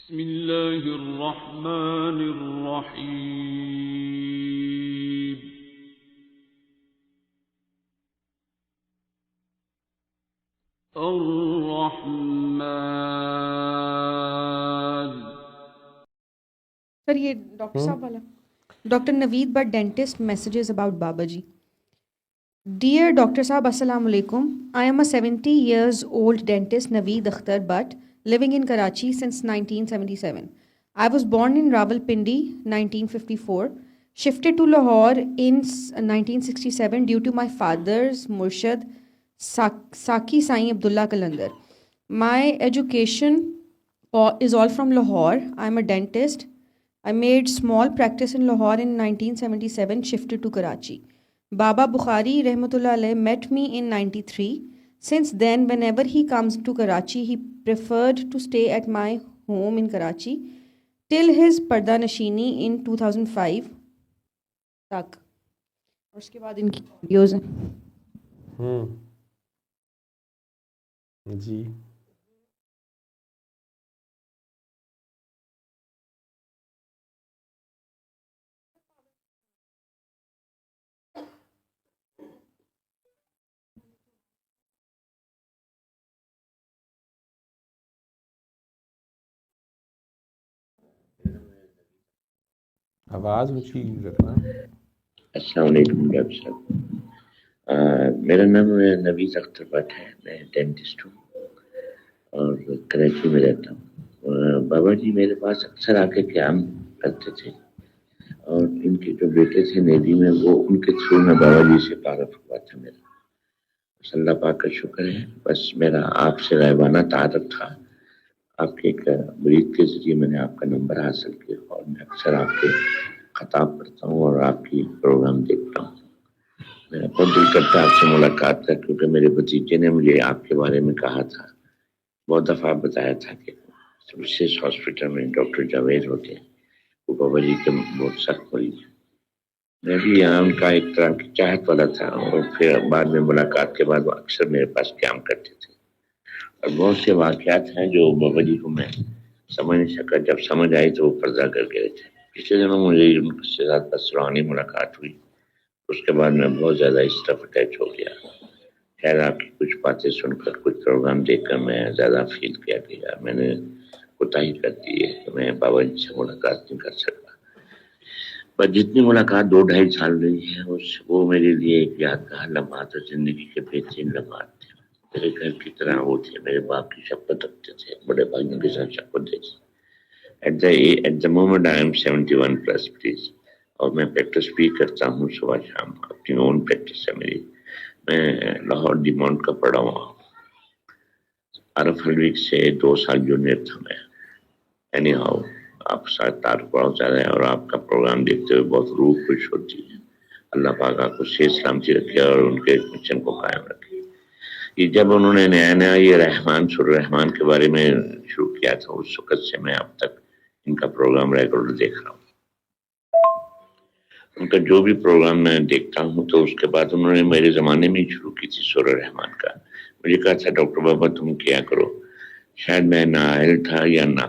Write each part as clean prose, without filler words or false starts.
بسم اللہ الرحمن الرحیم الرحمن. سر یہ ڈاکٹر صاحب والا. Doctor Naveed but dentist messages about بابا جی. ڈیئر ڈاکٹر صاحب السلام علیکم. I am a 70 years old dentist Naveed Akhtar Butt living in Karachi since 1977. I was born in Rawalpindi 1954, shifted to Lahore in 1967 due to my father's Murshid Saki Sain Abdullah Kalandar. My education is all from Lahore. I'm a dentist. I made small practice in Lahore in 1977, shifted to Karachi. Baba Bukhari rahmatullah alayh met me in 93. Since then, whenever he comes to Karachi, he preferred to stay at my home in Karachi till his parda nashini in 2005 tak. اور اس کے بعد ان کی videos ہیں. جی آواز اونچی رکھنا. السلام علیکم ڈاکٹر صاحب. میرا نام نوید اختر بٹ ہے. میں ڈینٹسٹ ہوں اور کراچی میں رہتا ہوں. بابا جی میرے پاس اکثر آ کے قیام کرتے تھے اور ان کے جو بیٹے تھے نیوی میں وہ ان کے تھرو میں بابا جی سے تعارف ہوا تھا میرا. بس اللہ پاک کا شکر ہے. بس میرا آپ سے غائبانہ تعارف تھا. آپ کے ایک مرید کے ذریعے میں نے آپ کا نمبر حاصل کیا اور میں اکثر آپ کے خطاب کرتا ہوں اور آپ کی پروگرام دیکھتا ہوں. میرا بہت دل کرتا ہے آپ سے ملاقات کا، کیونکہ میرے بھتیجے نے مجھے آپ کے بارے میں کہا تھا، بہت دفعہ بتایا تھا کہ وشیش ہاسپٹل میں ڈاکٹر جاوید ہوتے ہیں، وہ بابا جی کے بہت سخت مریض ہیں. میں بھی یہاں ان کا ایک طرح کی چاہت والا تھا اور پھر بعد میں ملاقات کے بعد وہ اکثر میرے پاس قیام کرتے تھے. اور بہت سے واقعات ہیں جو بابا جی کو میں سمجھ نہیں سکا، جب سمجھ آئی تو وہ پردہ کر گئے تھے. پچھلے دنوں مجھے ان سے ساتھ بس روحانی ملاقات ہوئی، اس کے بعد میں بہت زیادہ اس طرف اٹیچ ہو گیا. خیر آپ کی کچھ باتیں سن کر، کچھ پروگرام دیکھ کر میں زیادہ فیل کیا گیا. میں نے کوتاہی کر دی ہے کہ میں بابا جی سے ملاقات نہیں کر سکتا. پر جتنی ملاقات 2-2.5 سال رہی ہے وہ میرے لیے ایک یادگار لمحات اور زندگی کے بہترین لمحات تھے. میرے گھر کی طرح وہ تھے. میرے باپ کی شفقت رکھتے تھے، بڑے بھائیوں کے ساتھ شفقت دیتے. At the moment I am 71 plus please. اور میں پریکٹس بھی کرتا ہوں صبح شام. اپنی اون پریکٹس ہے میری. میں لاہور ڈی ماؤنٹ کا پڑھا ہوا ہوں. عرف حلوی سے 2 سال جونیئر تھا میں. اینی ہاؤ آپ ساتھ تعارف بہت زیادہ ہے اور آپ کا پروگرام دیکھتے ہوئے بہت روح خوش ہوتی ہے. اللہ پاک آپ کو صحت سلامتی رکھے اور ان کے مشن کو قائم رکھے. یہ جب انہوں نے نیا یہ رحمان سر رحمان کے بارے میں شروع کیا تھا، اس وقت سے میں اب تک ان کا پروگرام ریگولر دیکھ رہا ہوں. ان کا جو بھی پروگرام میں دیکھتا ہوں تو اس کے بعد انہوں نے میرے زمانے میں شروع کی تھی سورہ رحمان کا. مجھے کہا تھا ڈاکٹر بابا تم کیا کرو. شاید میں نااہل تھا یا نہ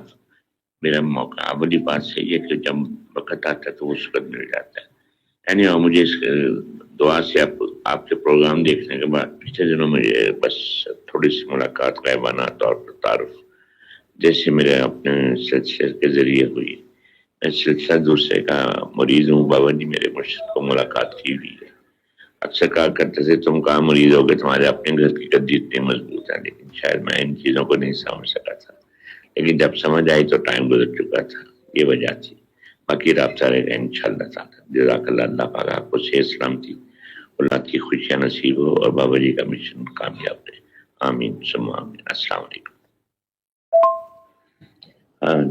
میرا موقع. اولی بات سے یہ کہ جب وقت آتا ہے تو اس وقت مل جاتا ہے. یعنی مجھے اس دعا سے آپ کے پروگرام دیکھنے کے بعد پچھلے دنوں میں بس تھوڑی سی ملاقات غائبانہ طور پر تعارف جیسے میرے اپنے سلسلے کے ذریعے ہوئی. میں سلسلہ دوسرے کا مریض ہوں. بابا جی میرے مرشد کو ملاقات کی ہوئی ہے. اکثر کہا کرتے تھے تم کہاں مریض ہو گئے، تمہارے اپنے گھر کی گدی اتنی مضبوط ہے. لیکن شاید میں ان چیزوں کو نہیں سمجھ سکا تھا، لیکن جب سمجھ آئی تو ٹائم گزر چکا تھا. یہ وجہ تھی. باقی رابطہ رہے گا انشاءاللہ تعالی. جزاک اللہ. اللہ پاک آپ کو صحت سلامتی اولاد کی خوشیاں نصیب ہو اور بابا جی کا مشن کامیاب رہے. آمین ثم آمین. السلام علیکم.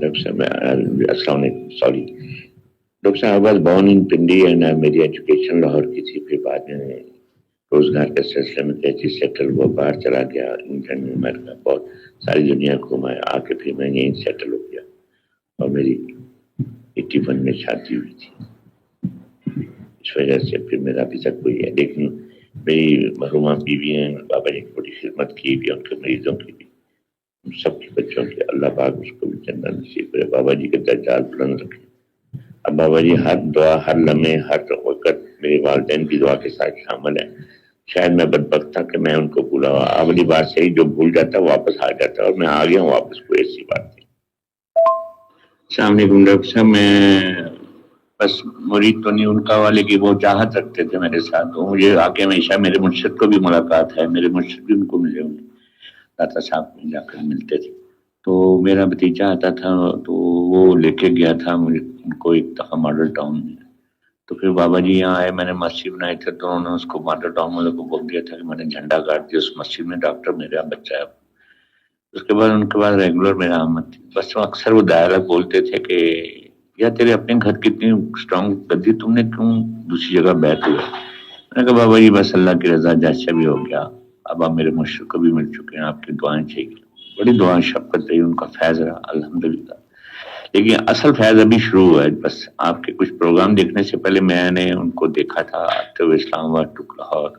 ڈاکٹر صاحب السلام علیکم. سوری ڈاکٹر صاحب was born in Pindi and میری ایجوکیشن لاہور کی تھی. پھر بعد میں روزگار کے سلسلے میں کراچی سیٹل ہوا، باہر چلا گیا انگلینڈ میں امریکہ، بہت ساری دنیا گھوما. آ کے پھر میں یہیں سیٹل ہو گیا اور میری 81 میں شادی ہوئی تھی. اس وجہ سے پھر میرا ابھی تک کوئی ہے. لیکن میری محرومہ بیوی ہیں، بابا جی کی بڑی خدمت کی بھی، ان کے مریضوں کی بھی. سب کے بچوں کے اللہ پاک اس کو بھی جنت نصیب کرے، بابا جی کے درجات بلند رکھے۔ اب بابا جی ہر دعا، ہر لمحے، ہر وقت میرے والدین کی دعا کے ساتھ شامل ہیں۔ شاید میں بدبخت تھا کہ میں ان کو بھولا ہوا، اگلی بار سے ہی جو بھول جاتا واپس آ جاتا، اور میں آ گیا ہوں واپس، کوئی ایسی بات نہیں۔ السلام علیکم ڈاکٹر صاحب، میں بس مرید تو نہیں، ان کا والے کی وہ چاہت رکھتے تھے میرے ساتھ، تو مجھے آ کے ہمیشہ میرے مرشد کو بھی ملاقات ہے، میرے مرشد بھی ان کو ملے ہوں گے، داتا صاحب کو جا کر ملتے تھے۔ تو میرا بھتیجا آتا تھا تو وہ لے کے گیا تھا مجھے ان کو ایک دفعہ ماڈل ٹاؤن میں، تو پھر بابا جی یہاں آئے، میں نے مسجد بنائی تھی، تو انہوں نے اس کو ماڈل ٹاؤن والے کو بول دیا تھا کہ میں نے جھنڈا گاڑ دیا اس مسجد میں، ڈاکٹر میرا بچہ ہے۔ اس کے بعد ان کے بعد ریگولر میرا آمد تھی، بس وہ اکثر وہ ڈائلاگ بولتے تھے کہ یا تیرے اپنے گھر کی اتنی اسٹرانگ گدی، تم نے کیوں دوسری جگہ بیٹھ ہوئے؟ میں نے کہا بابا جی بس اللہ کی رضا، جیسا بھی ہو گیا، اب آپ میرے مرشد کو بھی مل چکے ہیں، آپ کی دعائیں چاہیے، بڑی دعائیں شفقت رہی، ان کا فیض رہا الحمدللہ۔ لیکن اصل فیض ابھی شروع ہوا ہے، بس آپ کے کچھ پروگرام دیکھنے سے پہلے میں نے ان کو دیکھا تھا آتے ہوئے اسلام آباد ٹو لاہور،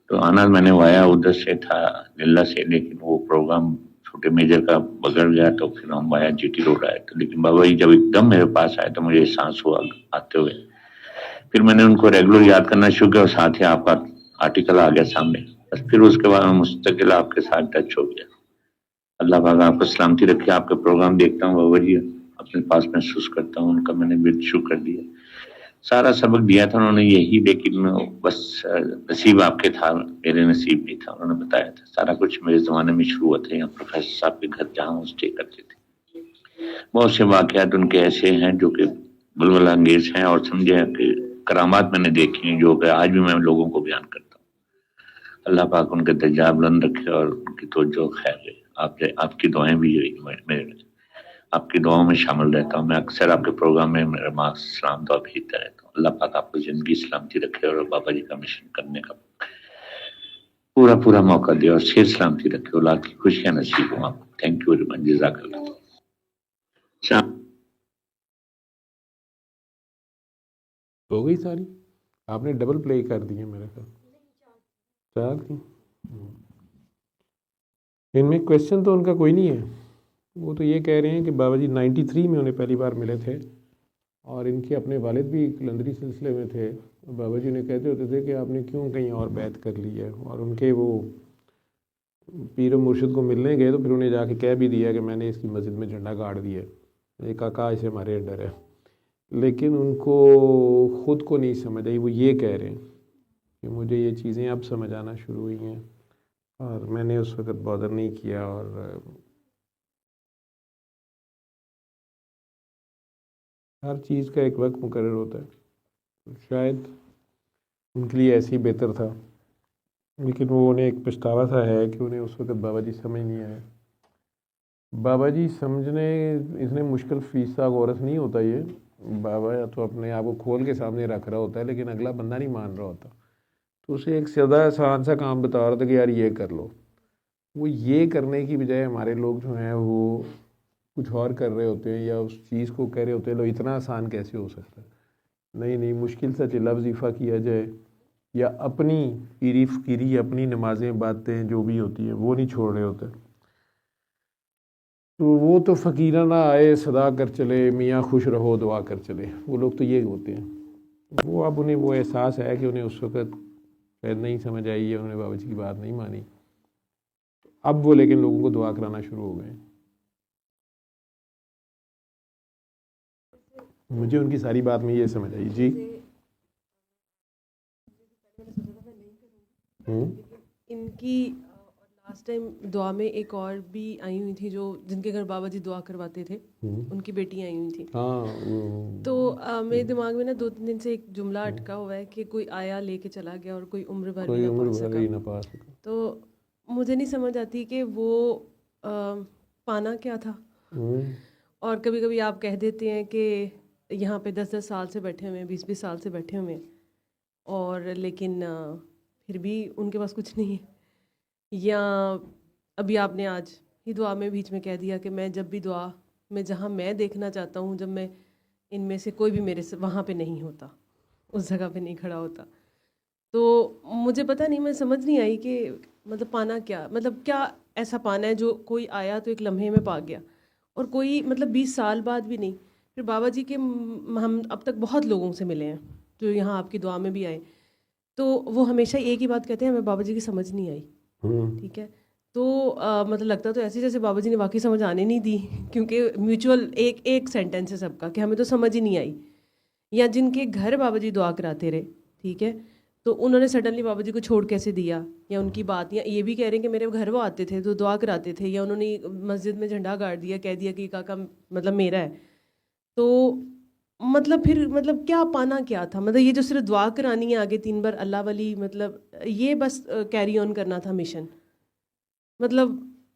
تو آنا میں نے وایا ادھر سے تھا للہ سے، لیکن وہ پروگرام چھوٹے میجر کا بگڑ گیا، تو پھر ہم وایا جی ٹی روڈ آئے تو، لیکن بابا جی جب ایک دم میرے پاس آئے تو مجھے احساس ہوا آتے ہوئے، پھر میں نے ان کو ریگولر یاد کرنا شروع کیا، اور ساتھ ہی آپ کا آرٹیکل آ گیا سامنے، بس پھر اس کے بعد میں مستقل آپ کے ساتھ ٹچ ہو گیا۔ اللہ پاک آپ کو سلامتی رکھے، آپ کا پروگرام دیکھتا ہوں بابا جی، اپنے پاس محسوس کرتا ہوں، ان کا میں نے بھی شروع کر دیا، سارا سبق دیا تھا انہوں نے یہی، لیکن بس نصیب آپ کے تھا، میرے نصیب نہیں تھا، انہوں نے بتایا تھا سارا کچھ میرے زمانے میں شروع ہوا تھا، یہاں پروفیسر صاحب کے گھر جہاں اسٹے کرتے تھے، بہت سے واقعات ان کے ایسے ہیں جو کہ بلبل انگیز ہیں، اور سمجھے کہ کرامات میں نے دیکھی ہیں جو کہ آج بھی میں لوگوں کو بیان کرتا ہوں۔ اللہ پاک ان کے درجات بلند رکھے اور ان کی توجہ خیر ہے، آپ کی دعائیں بھی میرے آپ کی دعاؤں میں شامل رہتا ہوں، میں اکثر آپ کے پروگرام میں میرا ماں سلام دعا بھیجتا رہتا ہوں۔ اللہ پاک آپ کو زندگی سلامتی رکھے اور بابا جی کا مشن کرنے کا پورا موقع دے، اور صحت سلامتی رکھے، اولاد کی خوشیاں نصیب ہوں آپ کو۔ تھینک یو ویری مچ، جزاک اللہ۔ ہو گئی ساری؟ آپ نے ڈبل پلے کر دی ہے میرے خیال، 4 کی۔ ان میں کویشچن تو ان کا کوئی نہیں ہے، وہ تو یہ کہہ رہے ہیں کہ بابا جی 93 میں انہیں پہلی بار ملے تھے، اور ان کے اپنے والد بھی کلندری سلسلے میں تھے، بابا جی نے کہتے ہوتے تھے کہ آپ نے کیوں کہیں اور بیعت کر لی ہے، اور ان کے وہ پیر و مرشد کو ملنے گئے تو پھر انہیں جا کے کہہ بھی دیا کہ میں نے اس کی مسجد میں جھنڈا گاڑ دیا ہے، ایک آقا اسے ہمارے انڈر ہے، لیکن ان کو خود کو نہیں سمجھ آئی، وہ یہ کہہ رہے ہیں کہ مجھے یہ چیزیں اب سمجھ آنا شروع ہوئی ہیں، اور میں نے اس وقت بادر نہیں کیا، اور ہر چیز کا ایک وقت مقرر ہوتا ہے، شاید ان کے لیے ایسے ہی بہتر تھا، لیکن وہ انہیں ایک پچھتاوا سا ہے کہ انہیں اس وقت بابا جی سمجھ نہیں آئے۔ بابا جی سمجھنے اتنے مشکل فیصد غورت نہیں ہوتا، یہ بابا یا تو اپنے آپ کو کھول کے سامنے رکھ رہا ہوتا ہے، لیکن اگلا بندہ نہیں مان رہا ہوتا، تو اسے ایک سادہ آسان سا کام بتا رہا تھا کہ یار یہ کر لو، وہ یہ کرنے کی بجائے ہمارے لوگ جو ہیں وہ کچھ اور کر رہے ہوتے ہیں، یا اس چیز کو کہہ رہے ہوتے ہیں لو اتنا آسان کیسے ہو سکتا ہے، نہیں مشکل سا چلا وظیفہ کیا جائے، یا اپنی پیری فقیری، اپنی نمازیں باتیں جو بھی ہوتی ہیں وہ نہیں چھوڑ رہے ہوتے، تو وہ تو فقیرانہ آئے صدا کر چلے، میاں خوش رہو دعا کر چلے، وہ لوگ تو یہ ہوتے ہیں، وہ اب انہیں وہ احساس ہے کہ انہیں اس وقت شاید نہیں سمجھ آئی ہے، انہوں نے بابا جی کی بات نہیں مانی، اب وہ لیکن لوگوں کو دعا کرانا شروع ہو گئے ہیں۔ مجھے ان کی ساری بات میں یہ سمجھ آئی جی۔ ان کی لاسٹ ٹائم دعا میں ایک اور بھی آئی ہوئی تھی جو جن کے گھر بابا جی دعا کرواتے تھے، ان کی بیٹی آئی ہوئی تھی، تو میرے دماغ میں نا 2-3 دن سے ایک جملہ اٹکا ہوا ہے کہ کوئی آیا لے کے چلا گیا اور کوئی عمر بھر بھی نہ پا سکا، تو مجھے نہیں سمجھ آتی کہ وہ پانا کیا تھا، اور کبھی کبھی آپ کہہ دیتے ہیں کہ یہاں پہ 10 سال سے بیٹھے ہوئے ہیں، 20 سال سے بیٹھے ہوئے ہیں، اور لیکن پھر بھی ان کے پاس کچھ نہیں ہے، یا ابھی آپ نے آج ہی دعا میں بیچ میں کہہ دیا کہ میں جب بھی دعا میں جہاں میں دیکھنا چاہتا ہوں، جب میں ان میں سے کوئی بھی میرے سے وہاں پہ نہیں ہوتا، اس جگہ پہ نہیں کھڑا ہوتا، تو مجھے پتہ نہیں، میں سمجھ نہیں آئی کہ مطلب پانا کیا، مطلب کیا ایسا پانا ہے جو کوئی آیا تو ایک لمحے میں پا گیا، اور کوئی مطلب 20 سال بعد بھی نہیں. پھر بابا جی کے ہم اب تک بہت لوگوں سے ملے ہیں جو یہاں آپ کی دعا میں بھی آئے، تو وہ ہمیشہ ایک ہی بات کہتے ہیں، ہمیں بابا جی کی سمجھ نہیں آئی. ٹھیک ہے، تو مطلب لگتا تو ایسے جیسے بابا جی نے واقعی سمجھ آنے نہیں دی، کیونکہ میوچول ایک سینٹینس ہے سب کا کہ ہمیں تو سمجھ ہی نہیں آئی. یا جن کے گھر بابا جی دعا کراتے رہے، ٹھیک ہے، تو انہوں نے سڈنلی بابا جی کو چھوڑ کیسے دیا، یا ان کی بات، یا یہ بھی کہہ رہے ہیں کہ میرے گھر وہ آتے تھے تو دعا کراتے تھے، یا انہوں نے مسجد میں جھنڈا گاڑ دیا، کہہ دیا کہ یہ کاکا مطلب میرا ہے. تو مطلب پھر مطلب کیا پانا کیا تھا؟ مطلب یہ جو صرف دعا کرانی ہے آگے 3 بار اللہ والی، مطلب یہ بس کیری آن کرنا تھا مشن، مطلب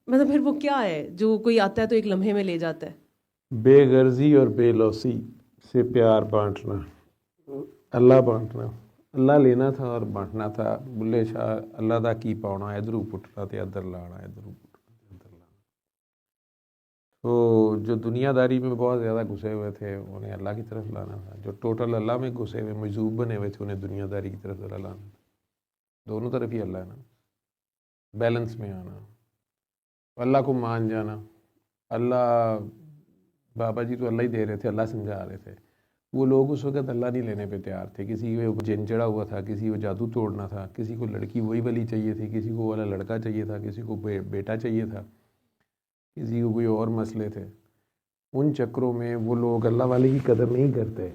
پھر وہ کیا ہے جو کوئی آتا ہے تو ایک لمحے میں لے جاتا ہے؟ بے غرضی اور بے لوسی سے پیار بانٹنا، اللہ بانٹنا، اللہ لینا تھا اور بانٹنا تھا. بلے شاہ اللہ دا کی پاؤنا، ادھروں پٹنا تے ادھر لانا، ادھروں پٹنا تے ادھر لانا. تو جو دنیا داری میں بہت زیادہ گھسے ہوئے تھے انہیں اللہ کی طرف لانا تھا، جو ٹوٹل اللہ میں گھسے ہوئے مجذوب بنے ہوئے تھے انہیں دنیا داری کی طرف ذرا لانا تھا. دونوں طرف ہی اللہ ہے نا، بیلنس میں آنا، اللہ کو مان جانا. اللہ بابا جی تو اللہ ہی دے رہے تھے، اللہ سمجھا رہے تھے. وہ لوگ اس وقت اللہ نہیں لینے پہ تیار تھے. کسی کو جن چڑھا ہوا تھا، کسی کو جادو توڑنا تھا، کسی کو لڑکی وہی والی چاہیے تھی، کسی کو والا لڑکا چاہیے تھا، کسی کو بیٹا چاہیے تھا، کسی کو کوئی اور مسئلے تھے. ان چکروں میں وہ لوگ اللہ والے کی قدر نہیں کرتے،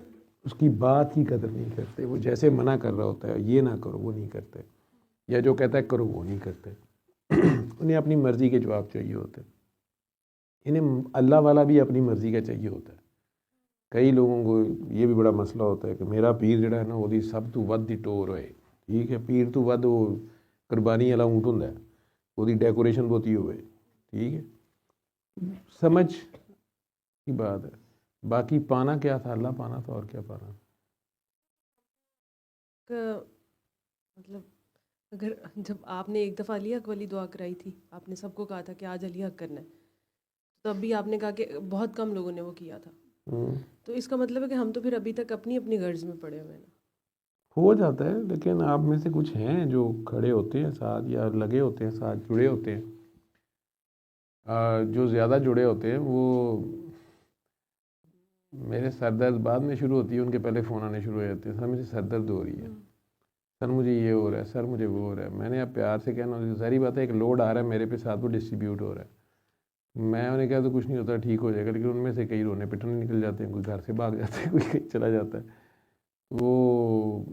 اس کی بات کی قدر نہیں کرتے. وہ جیسے منع کر رہا ہوتا ہے یہ نہ کرو وہ نہیں کرتے، یا جو کہتا ہے کرو وہ نہیں کرتے. انہیں اپنی مرضی کے جواب چاہیے ہوتے ہیں. انہیں اللہ والا بھی اپنی مرضی کا چاہیے ہوتا ہے. کئی لوگوں کو یہ بھی بڑا مسئلہ ہوتا ہے کہ میرا پیر جڑا ہے نا وہ سب تو ود دی ٹور ہوئے. ٹھیک ہے، پیر تو ود وہ قربانی والا اونٹ ہوں، وہ ڈیکوریشن بہتی ہوئے. ٹھیک ہے، سمجھ کی بات ہے. باقی پانا کیا تھا؟ اللہ پانا تھا، اور کیا پانا. مطلب اگر جب آپ نے ایک دفعہ علی حق والی دعا کرائی تھی، آپ نے سب کو کہا تھا کہ آج علی حق کرنا ہے، تب بھی آپ نے کہا کہ بہت کم لوگوں نے وہ کیا تھا. تو اس کا مطلب ہے کہ ہم تو پھر ابھی تک اپنی اپنی غرض میں پڑے ہوئے ہیں. ہو جاتا ہے، لیکن آپ میں سے کچھ ہیں جو کھڑے ہوتے ہیں ساتھ، یا لگے ہوتے ہیں ساتھ، جڑے ہوتے ہیں. جو زیادہ جڑے ہوتے ہیں وہ میرے سر درد بعد میں شروع ہوتی ہے، ان کے پہلے فون آنے شروع ہو جاتے ہیں، سر مجھے سر درد ہو رہی ہے، سر مجھے یہ ہو رہا ہے، سر مجھے وہ ہو رہا ہے. میں نے اب پیار سے کہنا، ظاہری بات ہے ایک لوڈ آ رہا ہے میرے پہ، ساتھ وہ ڈسٹریبیوٹ ہو رہا ہے. میں انہیں کہا تو کچھ نہیں ہوتا، ٹھیک ہو جائے گا. لیکن ان میں سے کئی رونے پٹنے نکل جاتے ہیں، کوئی گھر سے بھاگ جاتے ہیں، کوئی کہیں چلا جاتا ہے. وہ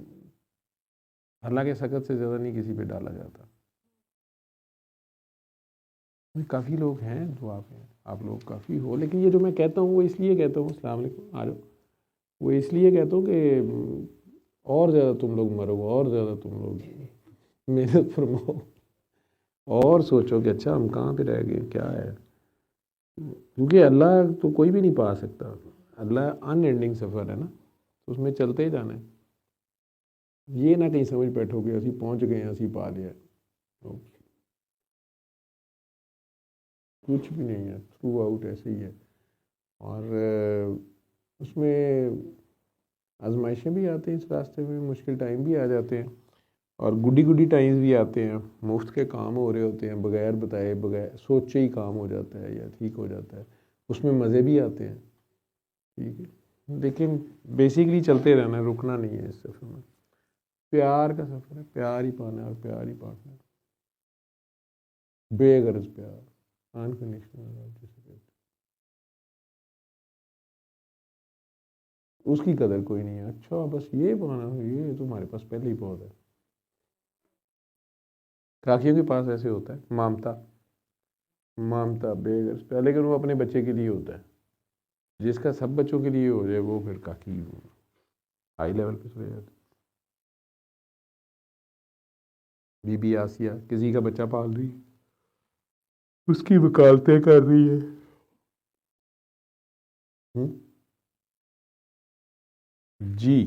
اللہ کے سخت سے زیادہ نہیں کسی پہ ڈالا جاتا. کافی لوگ ہیں جو آپ لوگ کافی ہو، لیکن یہ جو میں کہتا ہوں وہ اس لیے کہتا ہوں، السلام علیکم آ جاؤ، وہ اس لیے کہتا ہوں کہ اور زیادہ تم لوگ مرو، اور زیادہ تم لوگ محنت فرماؤ، اور سوچو کہ اچھا ہم کہاں پہ رہ گئے، کیا ہے. کیونکہ اللہ تو کوئی بھی نہیں پا سکتا. اللہ ان اینڈنگ سفر ہے نا، تو اس میں چلتے ہی جانا ہے. یہ نہ کہیں سمجھ بیٹھو کہ اسی پہنچ گئے ہیں، اسی پا لیا. کچھ بھی نہیں ہے، تھرو آؤٹ ایسے ہی ہے. اور اس میں آزمائشیں بھی آتے ہیں اس راستے میں، مشکل ٹائم بھی آ جاتے ہیں، اور گڈی ٹائمز بھی آتے ہیں. مفت کے کام ہو رہے ہوتے ہیں، بغیر بتائے بغیر سوچے ہی کام ہو جاتا ہے یا ٹھیک ہو جاتا ہے. اس میں مزے بھی آتے ہیں. ٹھیک ہے، لیکن بیسیکلی چلتے رہنا ہے، رکنا نہیں ہے اس سفر میں. پیار کا سفر ہے، پیار ہی پانا ہے اور پیار ہی بانٹنا ہے. بے غرض پیار، انکنڈیشنل. اس کی قدر کوئی نہیں ہے. اچھا بس یہ پانا ہے، یہ تمہارے پاس پہلے ہی بہت ہے. کاکیوں کے پاس ایسے ہوتا ہے، مامتا بے غرض پیار، لیکن وہ اپنے بچے کے لیے ہوتا ہے. جس کا سب بچوں کے لیے ہو جائے وہ پھر کاکی ہائی لیول پہ چلے جاتے. بی بی آسیہ کسی کا بچہ پال رہی ہے، اس کی وکالتیں کر رہی ہے. جی